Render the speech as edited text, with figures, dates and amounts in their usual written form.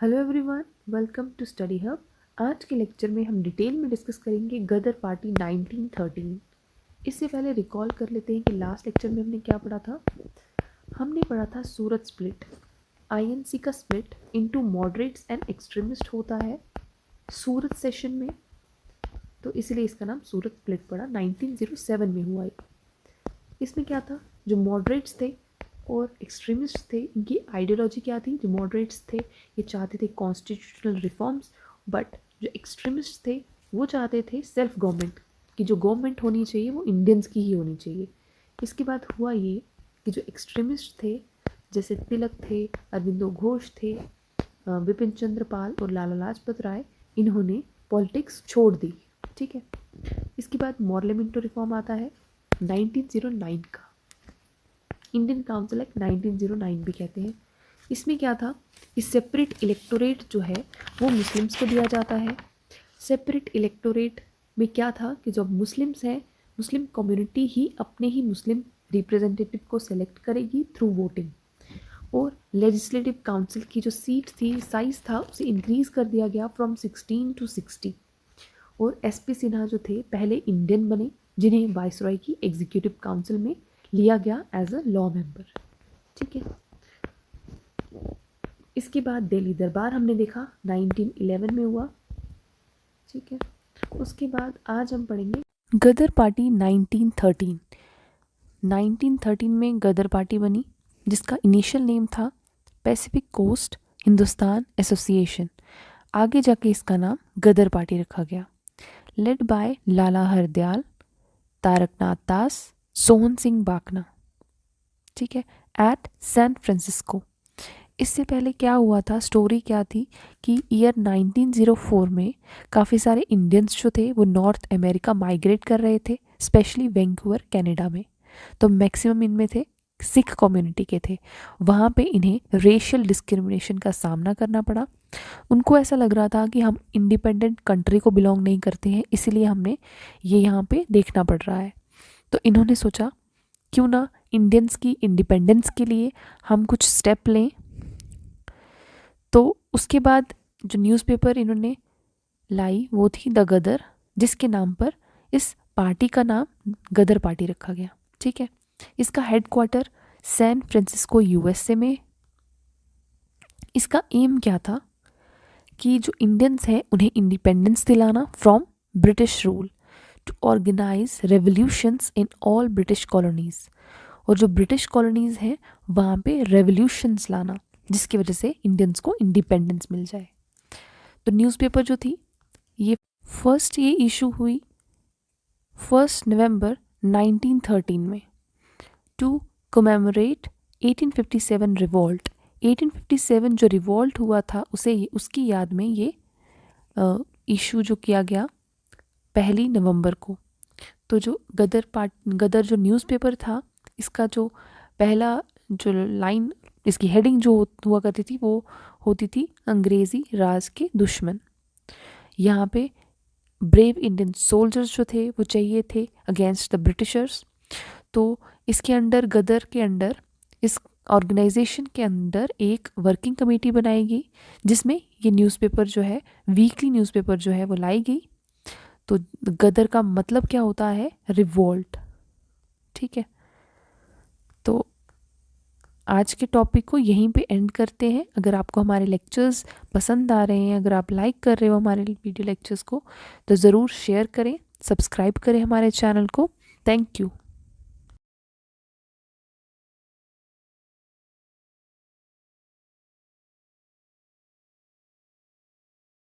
Hello everyone, welcome to Study Hub. आज के lecture में हम डिटेल में डिस्कस करेंगे गदर पार्टी 1913। इससे पहले रिकॉल कर लेते हैं कि लास्ट लेक्चर में हमने क्या पढ़ा था। हमने पढ़ा था सूरत स्प्लिट। आईएनसी का split into moderates and extremist होता है सूरत सेशन में, तो इसलिए इसका नाम सूरत स्प्लिट पड़ा। 1907 में हुआ। इसमें क्या था, जो मॉडरेट्स थे और एक्सट्रीमिस्ट थे, इनकी आइडियोलॉजी क्या थी। जो मॉडरेट्स थे ये चाहते थे कॉन्स्टिट्यूशनल रिफॉर्म्स, बट जो एक्सट्रीमिस्ट थे वो चाहते थे सेल्फ गवर्नमेंट, कि जो गवर्नमेंट होनी चाहिए वो इंडियंस की ही होनी चाहिए। इसके बाद हुआ ये कि जो एक्सट्रीमिस्ट थे, जैसे तिलक थे, अरविंदो घोष थे, विपिन चंद्र पाल और लाला लाजपत राय, इन्होंने पॉलिटिक्स छोड़ दी। ठीक है। इसके बाद मॉर्लेमेंटो रिफॉर्म आता है 1909 का। इंडियन काउंसिल एक्ट 1909 भी कहते हैं। इसमें क्या था, इस सेपरेट इलेक्टोरेट जो है वो मुस्लिम्स को दिया जाता है। सेपरेट इलेक्टोरेट में क्या था कि जब मुस्लिम्स हैं, मुस्लिम कम्युनिटी ही अपने ही मुस्लिम रिप्रेजेंटेटिव को सेलेक्ट करेगी थ्रू वोटिंग। और लेजिस्लेटिव काउंसिल की जो सीट थी, साइज था, उसे इंक्रीज़ कर दिया गया फ्रॉम 16 to 60। और एसपी सिन्हा जो थे पहले इंडियन बने, जिन्हें वाइसरॉय की एग्जीक्यूटिव काउंसिल में लिया गया एज अ लॉ मेंबर। ठीक है। इसके बाद दिल्ली दरबार हमने देखा 1911 में हुआ। ठीक है। उसके बाद आज हम पढ़ेंगे गदर पार्टी 1913। 1913 में गदर पार्टी बनी, जिसका इनिशियल नेम था पैसिफिक कोस्ट हिंदुस्तान एसोसिएशन। आगे जाके इसका नाम गदर पार्टी रखा गया। लेड बाय लाला हरदयाल, तारकनाथ दास, सोहन सिंह बाकना। ठीक है। At San Francisco. इससे पहले क्या हुआ था, स्टोरी क्या थी कि ईयर 1904 में काफ़ी सारे इंडियंस जो थे वो नॉर्थ अमेरिका माइग्रेट कर रहे थे, स्पेशली वैंकूवर कनाडा में। तो मैक्सिमम इनमें थे सिख कम्युनिटी के थे। वहाँ पे इन्हें रेशियल डिस्क्रिमिनेशन का सामना करना पड़ा। उनको ऐसा लग रहा था कि हम इंडिपेंडेंट कंट्री को बिलोंग नहीं करते हैं, इसीलिए हमने ये यहाँ पे देखना पड़ रहा है। तो इन्होंने सोचा क्यों ना इंडियंस की इंडिपेंडेंस के लिए हम कुछ स्टेप लें। तो उसके बाद जो न्यूज़पेपर इन्होंने लाई वो थी द गदर, जिसके नाम पर इस पार्टी का नाम गदर पार्टी रखा गया। ठीक है। इसका हेडक्वार्टर सैन फ्रांसिस्को यूएसए में। इसका एम क्या था कि जो इंडियंस हैं उन्हें इंडिपेंडेंस दिलाना from British rule, to organise revolutions in all British colonies. और जो ब्रिटिश कॉलोनीज़ हैं वहाँ पे रेवोल्यूशंस लाना, जिसकी वजह से इंडियंस को इंडिपेंडेंस मिल जाए। तो न्यूज़पेपर जो थी ये इशू हुई 1 नवंबर 1913 में, टू कमेमोरेट 1857 रिवॉल्ट। 1857 जो रिवॉल्ट हुआ था उसकी याद में ये इशू जो किया गया 1 नवंबर को। तो जो गदर जो न्यूज़पेपर था, इसका जो पहला जो लाइन, इसकी हेडिंग जो हुआ करती थी वो होती थी अंग्रेज़ी राज के दुश्मन। यहाँ पे ब्रेव इंडियन सोल्जर्स जो थे वो चाहिए थे अगेंस्ट द ब्रिटिशर्स। तो इसके अंडर, गदर के अंडर, इस ऑर्गेनाइजेशन के अंदर एक वर्किंग कमेटी बनाई गई, जिसमें ये न्यूज़पेपर जो है, वीकली न्यूज़पेपर जो है वो लाई गई। तो गदर का मतलब क्या होता है, रिवोल्ट। ठीक है। तो आज के टॉपिक को यहीं पे एंड करते हैं। अगर आपको हमारे लेक्चर्स पसंद आ रहे हैं, अगर आप लाइक कर रहे हो हमारे वीडियो लेक्चर्स को, तो ज़रूर शेयर करें, सब्सक्राइब करें हमारे चैनल को। Thank you.